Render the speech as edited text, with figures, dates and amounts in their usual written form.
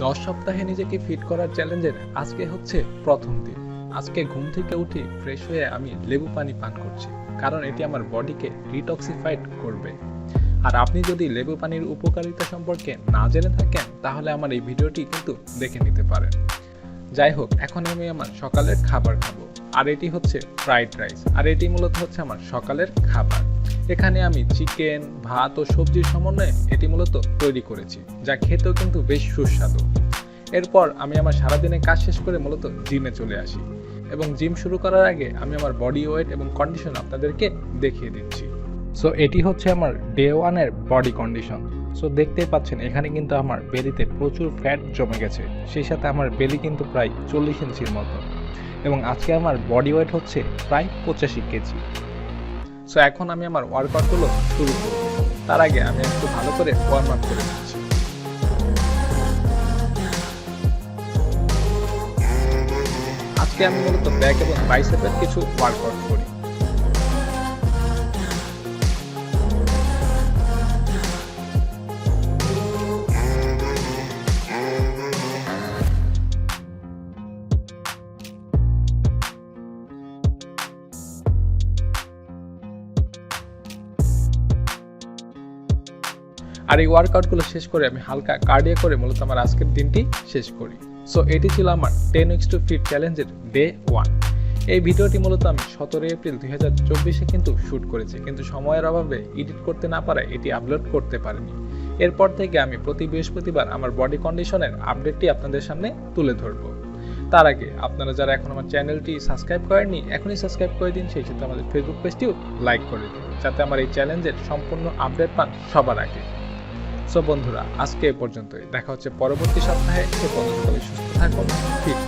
10 সপ্তাহে নিজেকে ফিট করার চ্যালেঞ্জের আজকে হচ্ছে প্রথম দিন। আজকে ঘুম থেকে উঠে ফ্রেশ হয়ে আমি লেবু পানি পান করছি, কারণ এটি আমার বডিকে ডিটক্সিফাইড করবে। আর আপনি যদি লেবু পানির উপকারিতা সম্পর্কে না জেনে থাকেন, তাহলে আমার এই ভিডিওটি কিন্তু দেখে নিতে পারেন। যাই হোক, এখন আমি আমার সকালের খাবার খাবো, আর এটি হচ্ছে ফ্রাইড রাইস। আর এটি মূলত হচ্ছে আমার সকালের খাবার। এখানে আমি চিকেন, ভাত ও সবজির সমন্বয়ে এটি মূলত তৈরি করেছি, যা খেতেও কিন্তু বেশ সুস্বাদু। এরপর আমি আমার সারাদিনের কাজ শেষ করে মূলত জিমে চলে আসি, এবং জিম শুরু করার আগে আমি আমার বডি ওয়েট এবং কন্ডিশন আপনাদেরকে দেখিয়ে দিচ্ছি। সো এটি হচ্ছে আমার ডে 1-এর বডি কন্ডিশন। সো দেখতেই পাচ্ছেন, এখানে কিন্তু আমার বেলিতে প্রচুর ফ্যাট জমে গেছে, সেই সাথে আমার বেলি কিন্তু প্রায় 40 ইঞ্চির মতো, এবং আজকে আমার বডি ওয়েট হচ্ছে প্রায় 85 কেজি। সো এখন আমি আমার ওয়ার্কআউটগুলো শুরু করব। তার আগে আমি একটু ভালো করে ওয়ার্ম আপ করে নিচ্ছি। আজকে আমি মূলত ব্যাক এবং বাইসেপের কিছু ওয়ার্কআউট করি। আর এই ওয়ার্কআউটগুলো শেষ করে আমি হালকা কার্ডিও করে মূলত আমার আজকের দিনটি শেষ করি। সো এটি ছিল আমার 10 উইকস টু ফিট চ্যালেঞ্জের ডে 1। এই ভিডিওটি মূলত আমি 17 এপ্রিল 2024-এ কিন্তু শ্যুট করেছি, কিন্তু সময়ের অভাবে এডিট করতে না পারায় এটি আপলোড করতে পারিনি। এরপর থেকে আমি প্রতি বৃহস্পতিবার আমার বডি কন্ডিশনের আপডেটটি আপনাদের সামনে তুলে ধরব। তার আগে আপনারা যারা এখন আমার চ্যানেলটি সাবস্ক্রাইব করেননি, এখনই সাবস্ক্রাইব করে দিন। সেই সাথে আমাদের ফেসবুক পেজটিও লাইক করে দিন, যাতে আমার এই চ্যালেঞ্জের সম্পূর্ণ আপডেট পান সবার আগে। সো বন্ধুরা, আজকে এ পর্যন্তই। দেখা হচ্ছে পরবর্তী সপ্তাহে। সে পর্যন্ত সুস্থ থাকুন, ফিট